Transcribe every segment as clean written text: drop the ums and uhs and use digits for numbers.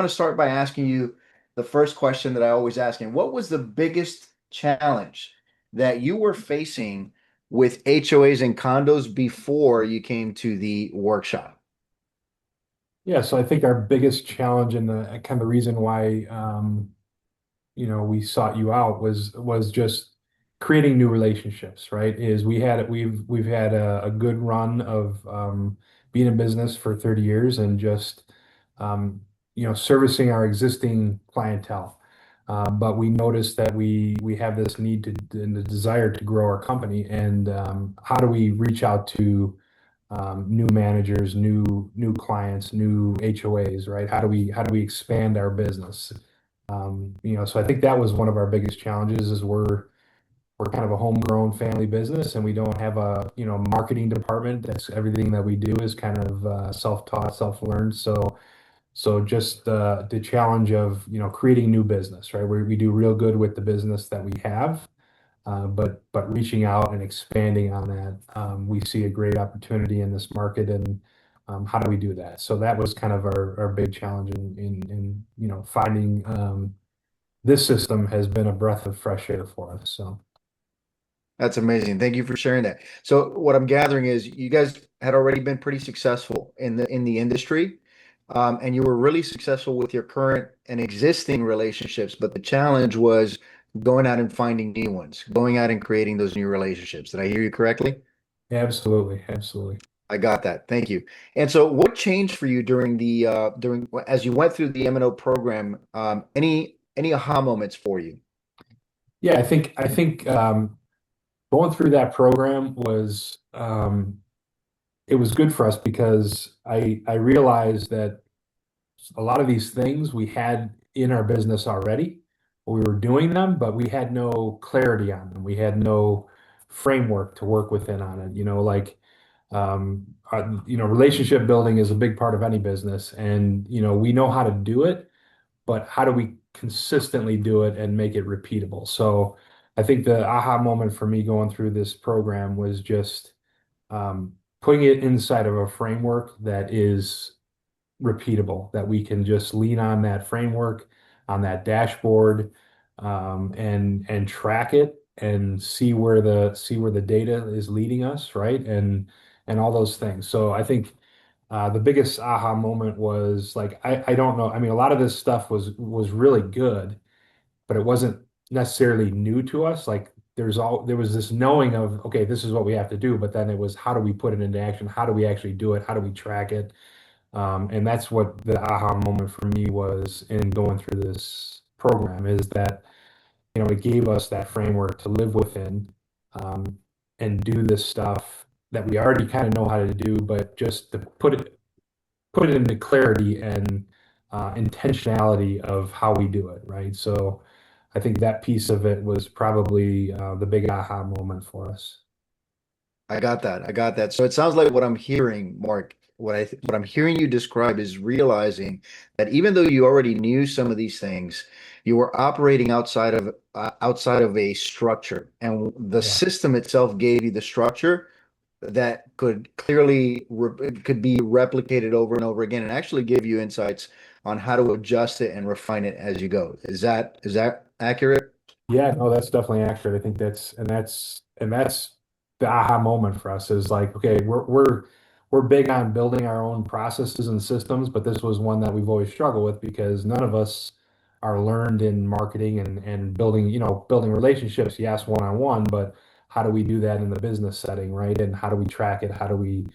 want to start by asking you the first question that I always ask. And what was the biggest challenge that you were facing with HOAs and condos before you came to the workshop? Yeah, so I think our biggest challenge and the kind of the reason why we sought you out was just creating new relationships, right? Is we've had a good run of being in business for 30 years and just um, servicing our existing clientele. But we noticed that we have this need to and the desire to grow our company, and how do we reach out to new managers, new clients, new HOAs, right? How do we expand our business? So I think that was one of our biggest challenges is we're kind of a homegrown family business and we don't have a, marketing department. That's everything that we do is kind of self-taught, self-learned. So just the challenge of, creating new business, right? We do real good with the business that we have, but reaching out and expanding on that, we see a great opportunity in this market, and how do we do that? So that was kind of our big challenge in finding this system has been a breath of fresh air for us. So That's amazing. Thank you for sharing that. So what I'm gathering is you guys had already been pretty successful in the industry, and you were really successful with your current and existing relationships. But the challenge was going out and finding new ones, going out and creating those new relationships. Did I hear you correctly? absolutely, absolutely. I got that. Thank you. And so what changed for you during the during as you went through the M&O program? Any aha moments for you? Yeah, I think going through that program was it was good for us because I realized that a lot of these things we had in our business already. We were doing them, but we had no clarity on them. We had no framework to work within on it. Relationship building is a big part of any business, and we know how to do it, but how do we consistently do it and make it repeatable? So I think the aha moment for me going through this program was just putting it inside of a framework that is repeatable, that we can just lean on that framework, on that dashboard, and track it and see where the data is leading us, right? And all those things. So I think the biggest aha moment was like I don't know. I mean, a lot of this stuff was really good, but it wasn't necessarily new to us. Like there was this knowing of, okay, this is what we have to do, but then it was how do we put it into action? How do we actually do it? How do we track it? And that's what the aha moment for me was in going through this program, is that, it gave us that framework to live within, um, and do this stuff that we already kind of know how to do, but just to put it into clarity and intentionality of how we do it, right? So I think that piece of it was probably the big aha moment for us. I got that. I got that. So it sounds like what I'm hearing, Mark, what I'm hearing you describe is realizing that even though you already knew some of these things, you were operating outside of a structure, and the Yeah. system itself gave you the structure that could clearly could be replicated over and over again, and actually give you insights on how to adjust it and refine it as you go. Is that accurate? Yeah, no, that's definitely accurate. I think that's the aha moment for us is like, okay, we're big on building our own processes and systems, but this was one that we've always struggled with because none of us are learned in marketing and building, building relationships, yes, one-on-one, but how do we do that in the business setting, right? And how do we track it? How do we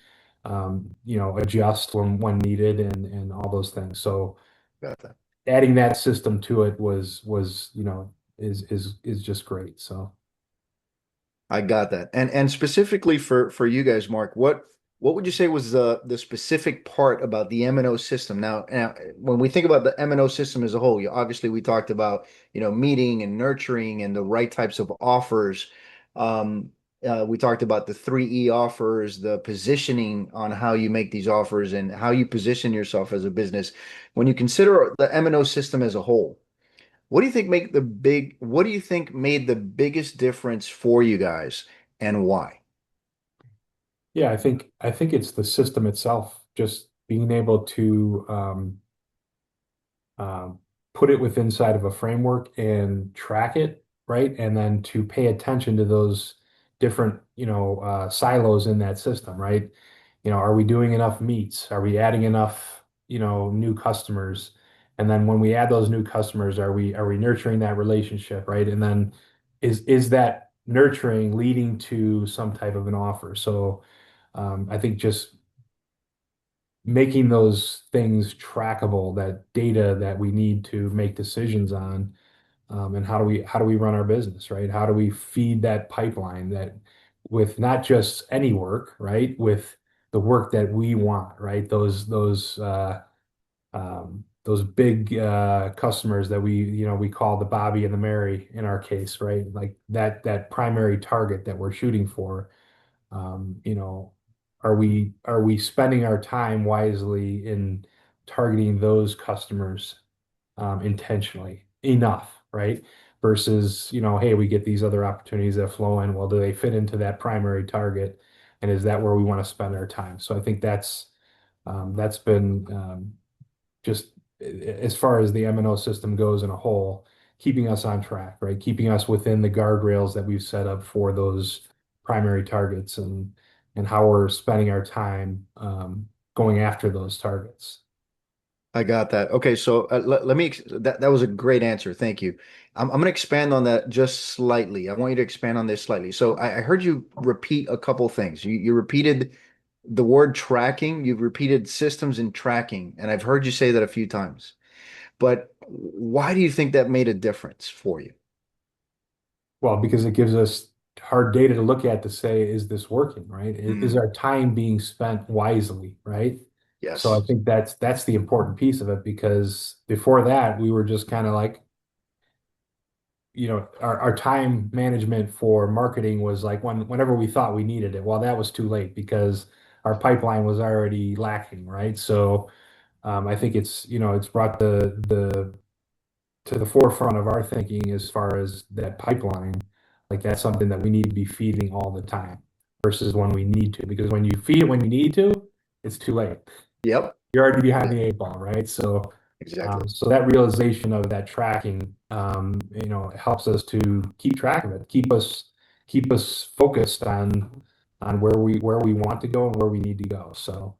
adjust when needed and all those things. So Got that. adding that system to it was is just great. So I got that. And specifically for you guys, Mark, what would you say was the specific part about the M&O system? Now, when we think about the M&O system as a whole, obviously we talked about, meeting and nurturing and the right types of offers. Um, we talked about the 3E offers, the positioning on how you make these offers and how you position yourself as a business. When you consider the M&O system as a whole, what do you think made the biggest difference for you guys and why? yeah, I think it's the system itself, just being able to um, put it within inside of a framework and track it, right? And then to pay attention to those different, silos in that system, right? Are we doing enough meets? Are we adding enough, new customers? And then when we add those new customers, are we nurturing that relationship, right? And then is that nurturing leading to some type of an offer? So I think just making those things trackable, that data that we need to make decisions on, and how do we run our business, right? How do we feed that pipeline that with not just any work, right? With the work that we want, right? Those big customers that we call the Bobby and the Mary in our case, right? Like that primary target that we're shooting for. Um, you know, are we spending our time wisely in targeting those customers intentionally enough, right? Versus, hey, we get these other opportunities that flow in. Well, do they fit into that primary target? And is that where we want to spend our time? So I think that's been just as far as the M&O system goes in a whole, keeping us on track, right? Keeping us within the guardrails that we've set up for those primary targets and how we're spending our time going after those targets. I got that. Okay, so let me that was a great answer. Thank you. I'm going to expand on that just slightly. I want you to expand on this slightly. So I heard you repeat a couple things. You repeated the word tracking, you've repeated systems and tracking, and I've heard you say that a few times. But why do you think that made a difference for you? Well, because it gives us hard data to look at to say, is this working, right? Is Mm, our time being spent wisely, right? So I yes. think that's the important piece of it because before that, we were just kind of like, our time management for marketing was like whenever we thought we needed it. Well, that was too late because our pipeline was already lacking, right? So I think it's brought the to the forefront of our thinking as far as that pipeline. Like that's something that we need to be feeding all the time versus when we need to. Because when you feed it when you need to, it's too late. Yep. You're already behind the eight ball, right? So, Exactly. so that realization of that tracking, helps us to keep track of it, keep us focused on where we want to go and where we need to go. So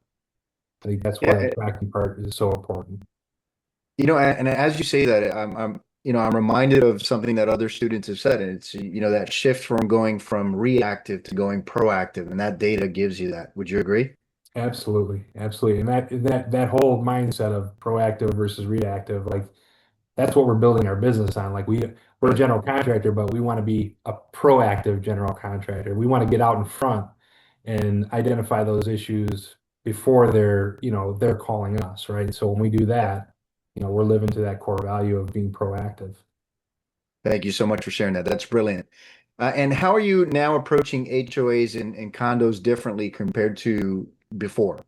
I think that's why Yeah. that tracking part is so important. And as you say that, I'm reminded of something that other students have said, and it's, that shift from going from reactive to going proactive, and that data gives you that. Would you agree? Absolutely, absolutely, and that whole mindset of proactive versus reactive, like that's what we're building our business on. Like we're a Right. general contractor, but we want to be a proactive general contractor. We want to get out in front and identify those issues before they're calling us, right? So when we do that, we're living to that core value of being proactive. Thank you so much for sharing that. That's brilliant. And how are you now approaching HOAs and condos differently compared to before?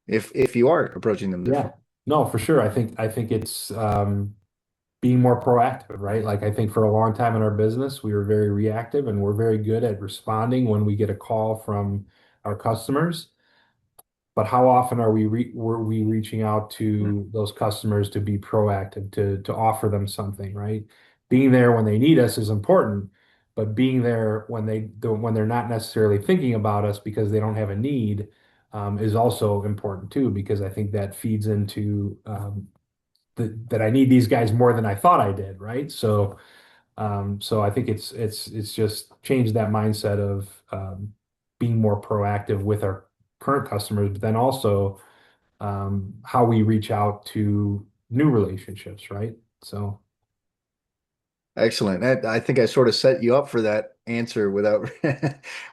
If you are approaching them Yeah, different. no, for sure. I think it's being more proactive, right? Like I think for a long time in our business, we were very reactive and we're very good at responding when we get a call from our customers. But how often were we reaching out Mm. to those customers to be proactive, to offer them something, right? Being there when they need us is important, but being there when they're not necessarily thinking about us because they don't have a need, is also important too, because I think that feeds into that I need these guys more than I thought I did, right? So I think it's just changed that mindset of being more proactive with our current customers, but then also how we reach out to new relationships, right? So Excellent. I think I sort of set you up for that answer without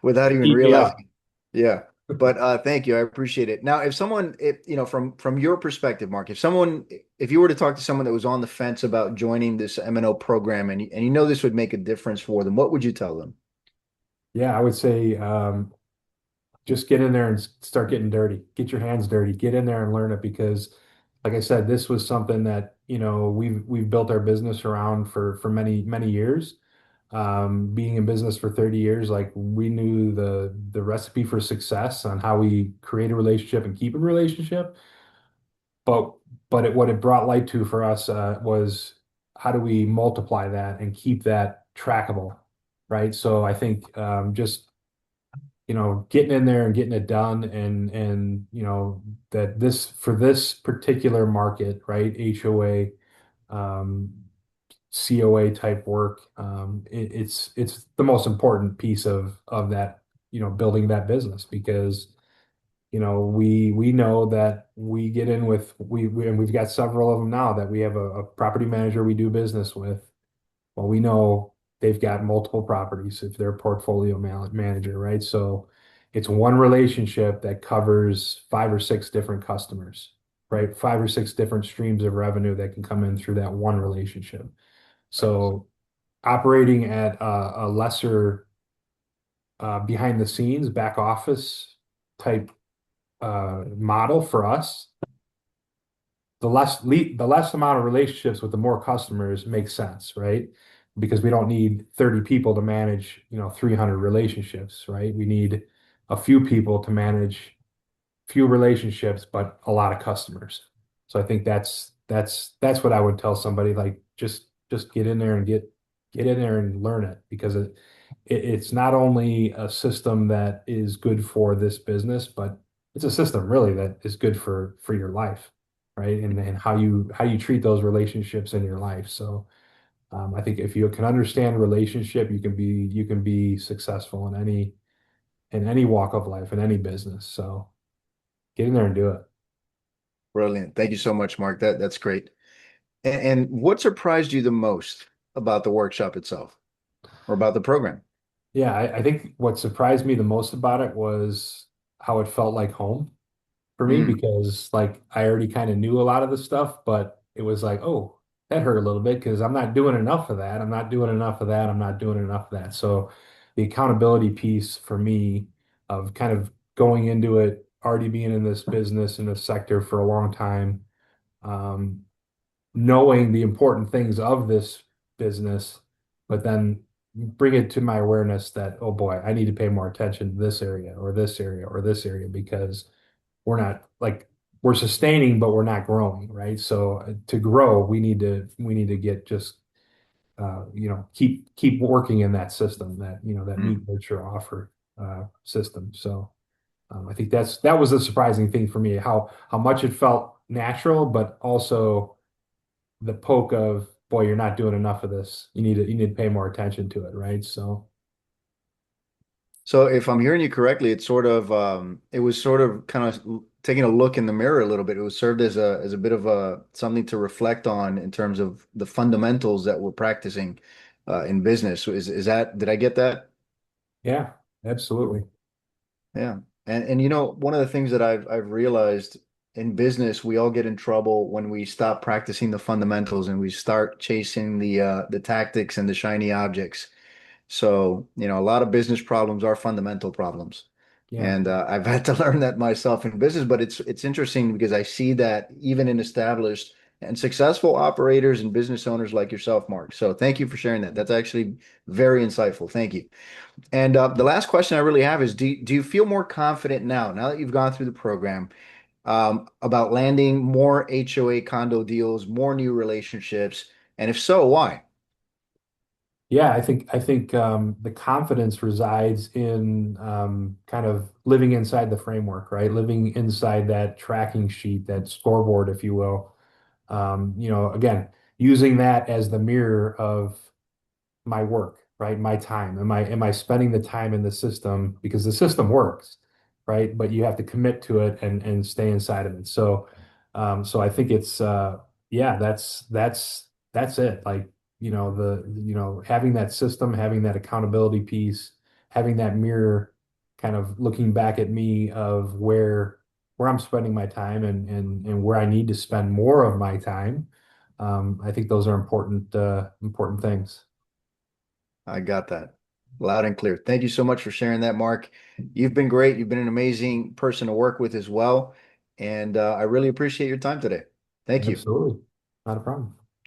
without even eat me up. realizing. Yeah. But thank you. I appreciate it. Now, if someone, from your perspective, Mark, if you were to talk to someone that was on the fence about joining this M&O program and you know this would make a difference for them, what would you tell them? Yeah, I would say just get in there and start getting dirty. Get your hands dirty. Get in there and learn it because, like I said, this was something that we've built our business around for many many years. Being in business for 30 years, like we knew the recipe for success on how we create a relationship and keep a relationship. But but what it brought light to for us was how do we multiply that and keep that trackable, right? So I think just getting in there and getting it done, and that this for this particular market, right? HOA, um, COA type work, it's the most important piece of that, building that business because we know that we get in with and we've got several of them now that we have a property manager we do business with. Well, we know they've got multiple properties if they're a portfolio manager, right? So it's one relationship that covers five or six different customers, right? Five or six different streams of revenue that can come in through that one relationship. So operating at a lesser behind the scenes back office type model for us, the less amount of relationships with the more customers makes sense, right? Because we don't need 30 people to manage, 300 relationships, right? We need a few people to manage few relationships, but a lot of customers. So I think that's what I would tell somebody, like just get in there and get in there and learn it because it's not only a system that is good for this business, but it's a system really that is good for your life, right? And how you treat those relationships in your life. So I think if you can understand relationship, you can be successful in any walk of life, in any business. So get in there and do it. Brilliant. Thank you so much, Mark. That's great. And what surprised you the most about the workshop itself or about the program? Yeah, I think what surprised me the most about it was how it felt like home for me Mm. because like I already kind of knew a lot of the stuff, but it was like, oh, that hurt a little bit because I'm not doing enough of that. I'm not doing enough of that. I'm not doing enough of that. So the accountability piece for me of kind of going into it, already being in this business in this sector for a long time, um, knowing the important things of this business, but then bring it to my awareness that, oh boy, I need to pay more attention to this area or this area or this area because we're not like we're sustaining, but we're not growing, right? So to grow, we need to get just keep working in that system that Mm. meat nurture offer system. So I think that was a surprising thing for me how much it felt natural, but also the poke of, boy, you're not doing enough of this. You need to pay more attention to it, right? So So if I'm hearing you correctly, it's sort of it was sort of kind of taking a look in the mirror a little bit. It was served as a bit of a something to reflect on in terms of the fundamentals that we're practicing in business. So is that did I get that? yeah, absolutely. Yeah. And one of the things that I've realized in business, we all get in trouble when we stop practicing the fundamentals and we start chasing the tactics and the shiny objects. So, a lot of business problems are fundamental problems. Yeah. And I've had to learn that myself in business, but it's interesting because I see that even in established and successful operators and business owners like yourself, Mark. So thank you for sharing that. That's actually very insightful. Thank you. And the last question I really have is, do you feel more confident now that you've gone through the program, about landing more HOA condo deals, more new relationships? And if so, why? Yeah, I think the confidence resides in kind of living inside the framework, right? Living inside that tracking sheet, that scoreboard, if you will. Again, using that as the mirror of my work, right? My time. Am I spending the time in the system because the system works, right? But you have to commit to it and stay inside of it. So I think it's yeah, that's it. Like, having that system, having that accountability piece, having that mirror kind of looking back at me of where I'm spending my time and where I need to spend more of my time. I think those are important things. I got that loud and clear. Thank you so much for sharing that, Mark. You've been great. You've been an amazing person to work with as well. And I really appreciate your time today. Thank you. Absolutely. Not a problem.